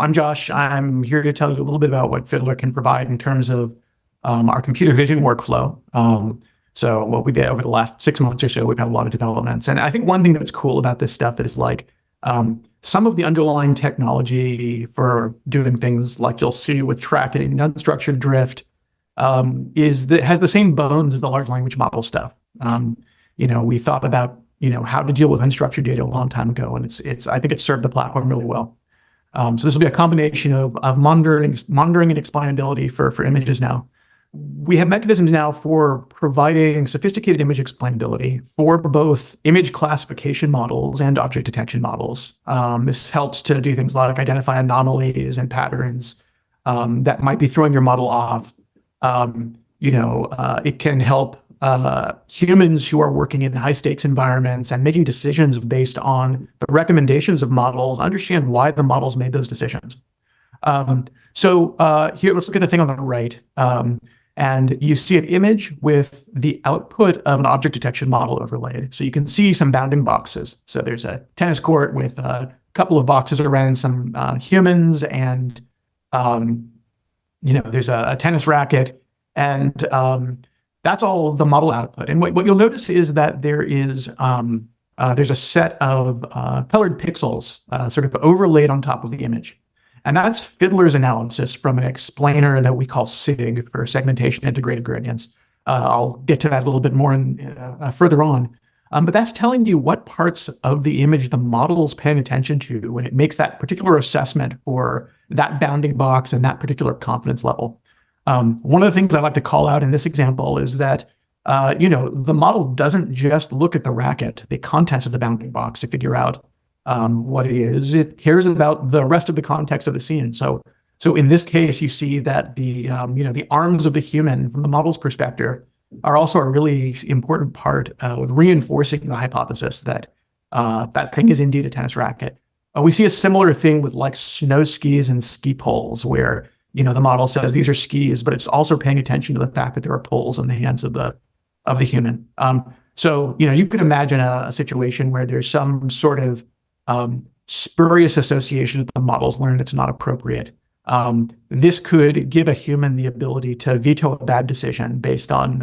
I'm Josh. I'm here to tell you a little bit about what Fiddler can provide in terms of our computer vision workflow. So what we did over the last 6 months or so, we've had a lot of developments. And I think one thing that's cool about this stuff is some of the underlying technology for doing things like you'll see with tracking unstructured drift has the same bones as the large language model stuff. We thought about how to deal with unstructured data a long time ago, and I think it's served the platform really well. So this will be a combination of monitoring and explainability for images now. We have mechanisms now for providing sophisticated image explainability for both image classification models and object detection models. This helps to do things like identify anomalies and patterns that might be throwing your model off. It can help humans who are working in high stakes environments and making decisions based on the recommendations of models, understand why the models made those decisions. Here, let's look at the thing on the right. And you see an image with the output of an object detection model overlaid. So you can see some bounding boxes. So there's a tennis court with a couple of boxes around some humans, and there's a tennis racket, and that's all the model output. And what you'll notice is that there's a set of colored pixels sort of overlaid on top of the image. And that's Fiddler's analysis from an explainer that we call SIG, for segmentation integrated gradients. I'll get to that a little bit more further on. But that's telling you what parts of the image the model's paying attention to when it makes that particular assessment for that bounding box and that particular confidence level. One of the things I like to call out in this example is that the model doesn't just look at the racket, the contents of the bounding box, to figure out what it is. It cares about the rest of the context of the scene. So in this case, you see that the arms of the human, from the model's perspective, are also a really important part of reinforcing the hypothesis that that thing is indeed a tennis racket. We see a similar thing with like snow skis and ski poles, where the model says these are skis, but it's also paying attention to the fact that there are poles in the hands of the human. You could imagine a situation where there's some sort of spurious association that the models learn that's not appropriate. This could give a human the ability to veto a bad decision based on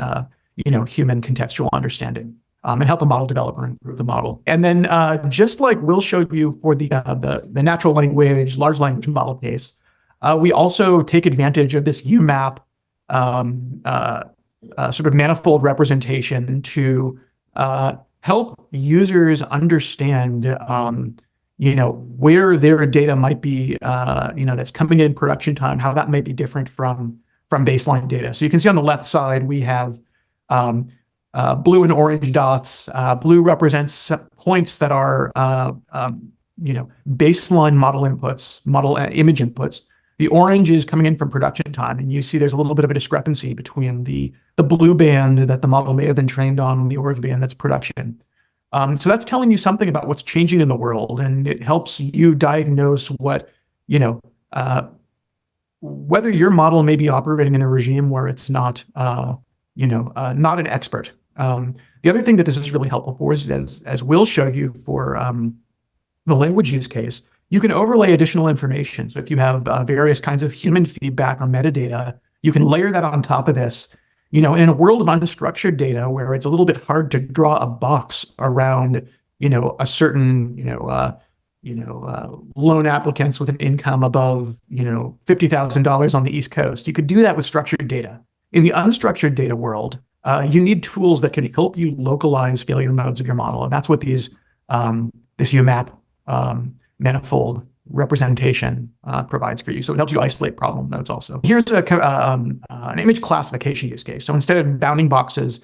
human contextual understanding, and help a model developer improve the model. And then just like we'll show you for the natural language, large language model case, we also take advantage of this UMAP sort of manifold representation to help users understand, where their data might be, that's coming in production time, how that might be different from baseline data. So you can see on the left side, we have blue and orange dots. Blue represents points that are, baseline model inputs, image inputs. The orange is coming in from production time, and you see there's a little bit of a discrepancy between the blue band that the model may have been trained on and the orange band that's production. So that's telling you something about what's changing in the world, and it helps you diagnose what, whether your model may be operating in a regime where it's not, not an expert. The other thing that this is really helpful for is, as we'll show you for the language use case, you can overlay additional information. So if you have various kinds of human feedback or metadata, you can layer that on top of this. In a world of unstructured data where it's a little bit hard to draw a box around, a certain, loan applicants with an income above, $50,000 on the East Coast, you could do that with structured data. In the unstructured data world, you need tools that can help you localize failure modes of your model, and that's what this UMAP manifold representation provides for you. So it helps you isolate problem nodes also. Here's an image classification use case. So instead of bounding boxes,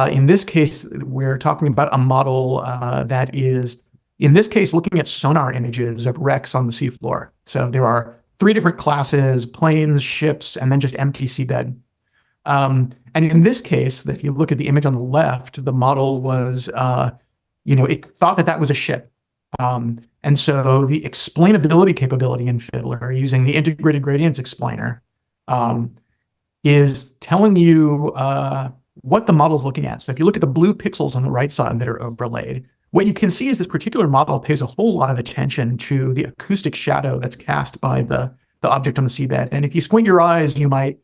in this case, we're talking about a model that is, in this case, looking at sonar images of wrecks on the seafloor. So there are 3 different classes: planes, ships, and then just empty seabed. And in this case, if you look at the image on the left, the model was, it thought that was a ship. And so the explainability capability in Fiddler, using the integrated gradients explainer, is telling you what the model is looking at. So if you look at the blue pixels on the right side that are overlaid, what you can see is this particular model pays a whole lot of attention to the acoustic shadow that's cast by the object on the seabed. And if you squint your eyes, you might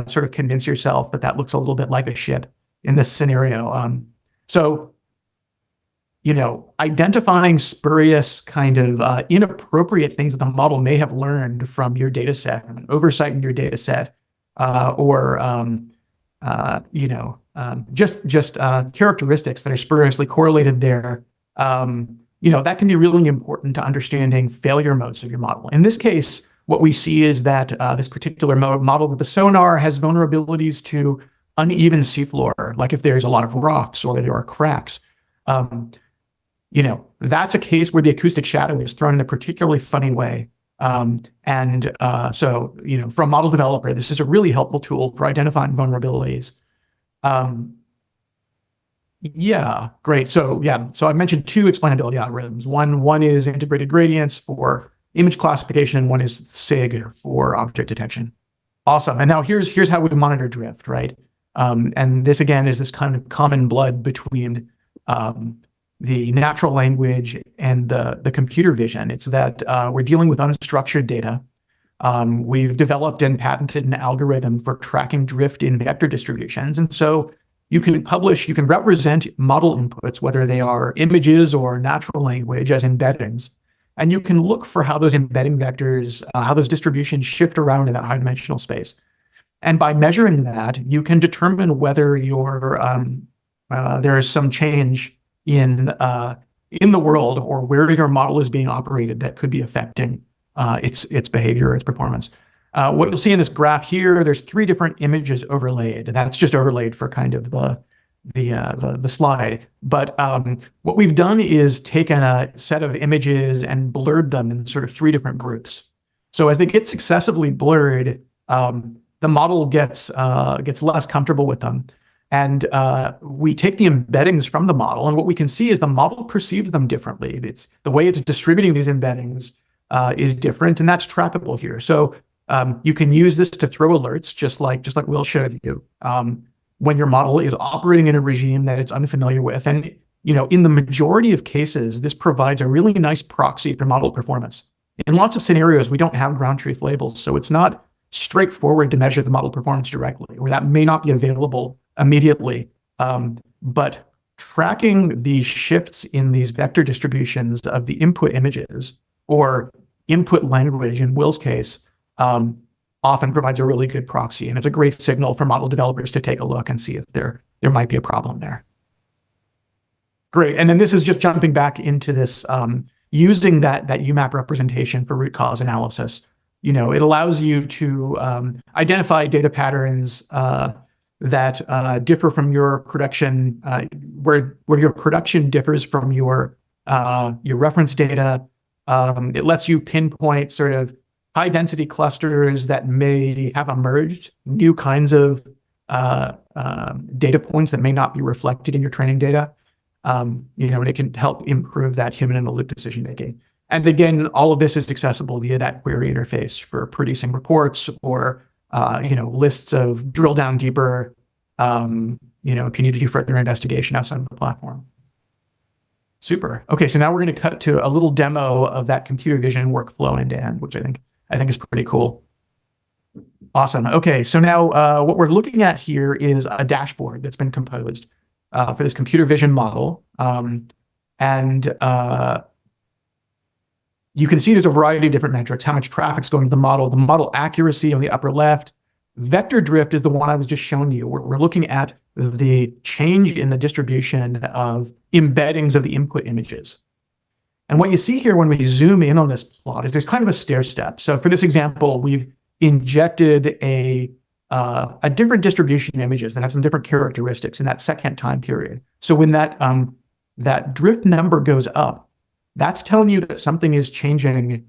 sort of convince yourself that that looks a little bit like a ship in this scenario. So, identifying spurious kind of inappropriate things that the model may have learned from your data set, an oversight in your data set, or just characteristics that are spuriously correlated there, that can be really important to understanding failure modes of your model. In this case, what we see is that this particular model with the sonar has vulnerabilities to uneven seafloor, like if there's a lot of rocks or there are cracks. That's a case where the acoustic shadow is thrown in a particularly funny way. So, for a model developer, this is a really helpful tool for identifying vulnerabilities. Yeah, great. So I mentioned two explainability algorithms. One is integrated gradients for image classification, and one is SIG for object detection. Awesome. And now here's how we monitor drift, right? And this again is this kind of common blood between the natural language and the computer vision. It's that we're dealing with unstructured data. We've developed and patented an algorithm for tracking drift in vector distributions. And so you can represent model inputs, whether they are images or natural language, as embeddings. And you can look for how those embedding vectors, how those distributions shift around in that high dimensional space. And by measuring that, you can determine whether there is some change in the world or where your model is being operated that could be affecting its behavior, its performance. What you'll see in this graph here, there's 3 different images overlaid. That's just overlaid for kind of the slide. But what we've done is taken a set of images and blurred them in sort of 3 different groups. So as they get successively blurred, the model gets less comfortable with them. And we take the embeddings from the model, and what we can see is the model perceives them differently. It's the way it's distributing these embeddings is different, and that's trackable here. So you can use this to throw alerts, just like Will showed you, when your model is operating in a regime that it's unfamiliar with. And in the majority of cases, this provides a really nice proxy for model performance. In lots of scenarios, we don't have ground truth labels, so it's not straightforward to measure the model performance directly, or that may not be available immediately. But tracking these shifts in these vector distributions of the input images or input language in Will's case often provides a really good proxy. And it's a great signal for model developers to take a look and see if there might be a problem there. Great. And then this is just jumping back into this, using that UMAP representation for root cause analysis. It allows you to identify data patterns that differ from your production, where your production differs from your reference data. It lets you pinpoint sort of high density clusters that may have emerged, new kinds of data points that may not be reflected in your training data. And it can help improve that human in the loop decision making. And again, all of this is accessible via that query interface for producing reports or lists of drill down deeper, if you need to do further investigation outside of the platform. Super. Okay, so now we're going to cut to a little demo of that computer vision workflow end to end, which I think is pretty cool. Awesome. Okay, so now what we're looking at here is a dashboard that's been composed for this computer vision model. You can see there's a variety of different metrics, how much traffic's going to the model accuracy on the upper left. Vector drift is the one I was just showing you. We're looking at the change in the distribution of embeddings of the input images. And what you see here when we zoom in on this plot is there's kind of a stair step. So for this example, we've injected a different distribution of images that have some different characteristics in that second time period. So when that drift number goes up, that's telling you that something is changing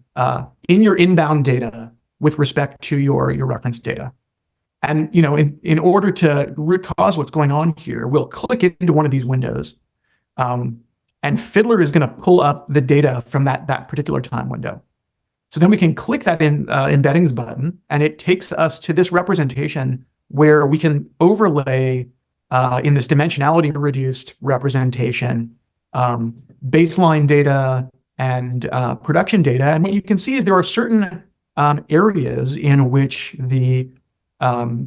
in your inbound data with respect to your reference data. And in order to root cause what's going on here, we'll click into one of these windows, and Fiddler is going to pull up the data from that particular time window. So then we can click that embeddings button, and it takes us to this representation where we can overlay in this dimensionality reduced representation baseline data and production data. And what you can see is there are certain areas in which the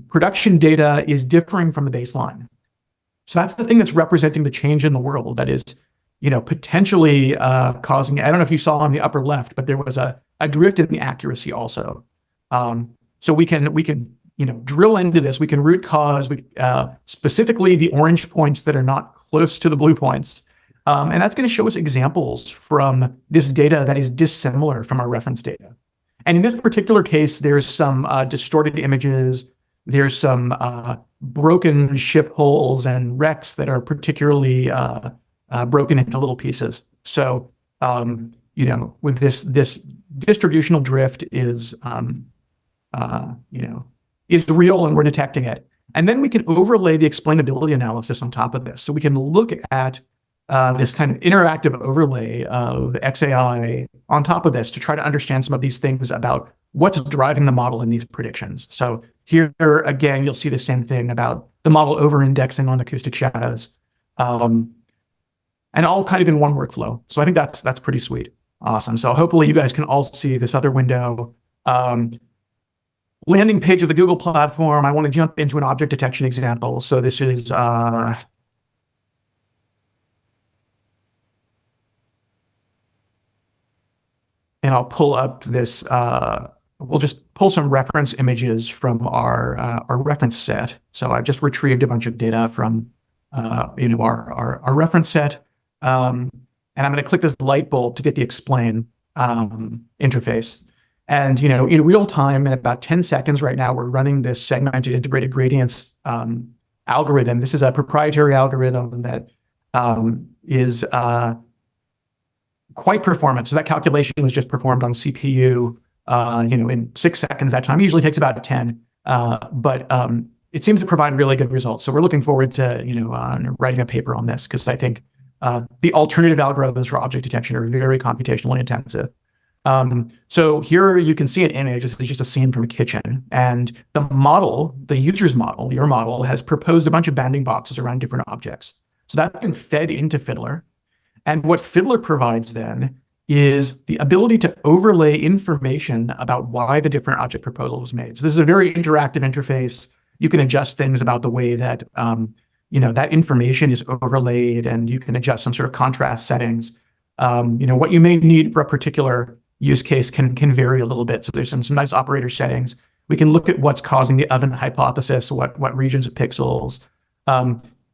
production data is differing from the baseline. So that's the thing that's representing the change in the world that is, potentially causing, I don't know if you saw on the upper left, but there was a drift in the accuracy also. So we can drill into this. We can root cause, specifically the orange points that are not close to the blue points. And that's going to show us examples from this data that is dissimilar from our reference data. And in this particular case, there's some distorted images. There's some broken ship hulls and wrecks that are particularly broken into little pieces. So, with this distributional drift is real, and we're detecting it. And then we can overlay the explainability analysis on top of this. So we can look at this kind of interactive overlay of XAI on top of this to try to understand some of these things about what's driving the model in these predictions. So here, again, you'll see the same thing about the model over-indexing on acoustic shadows, and all kind of in one workflow. So I think that's pretty sweet. Awesome. So hopefully you guys can all see this other window. Landing page of the Google platform. I want to jump into an object detection example. So this is, and I'll pull up this, we'll just pull some reference images from our reference set. So I've just retrieved a bunch of data from, our reference set. And I'm going to click this light bulb to get the explain interface. And, in real time, in about 10 seconds right now, we're running this segmented integrated gradients algorithm. This is a proprietary algorithm that is quite performant. So that calculation was just performed on CPU, in 6 seconds that time. It usually takes about 10, but it seems to provide really good results. So we're looking forward to, writing a paper on this, because I think the alternative algorithms for object detection are very computationally intensive. So here you can see an image. It's just a scene from a kitchen, and the model, the user's model, your model, has proposed a bunch of bounding boxes around different objects. So that's been fed into Fiddler. And what Fiddler provides then is the ability to overlay information about why the different object proposal was made. So this is a very interactive interface. You can adjust things about the way that, that information is overlaid, and you can adjust some sort of contrast settings. What you may need for a particular use case can vary a little bit. So there's some nice operator settings. We can look at what's causing the oven hypothesis, what regions of pixels.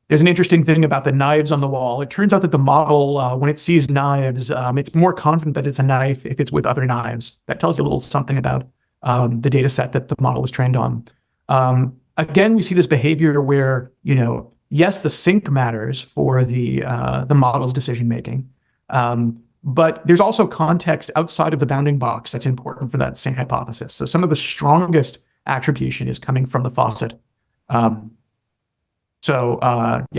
There's an interesting thing about the knives on the wall. It turns out that the model, when it sees knives, it's more confident that it's a knife if it's with other knives. That tells you a little something about the data set that the model was trained on. Again, we see this behavior where, yes, the sync matters for the model's decision making. But there's also context outside of the bounding box that's important for that same hypothesis. So some of the strongest attribution is coming from the faucet. I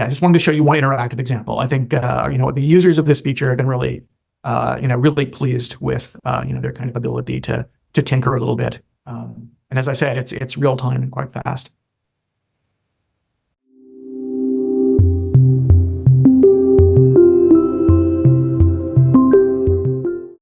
just wanted to show you one interactive example. I think, the users of this feature have been really, really pleased with, their kind of ability to tinker a little bit. And as I said, it's real time and quite fast.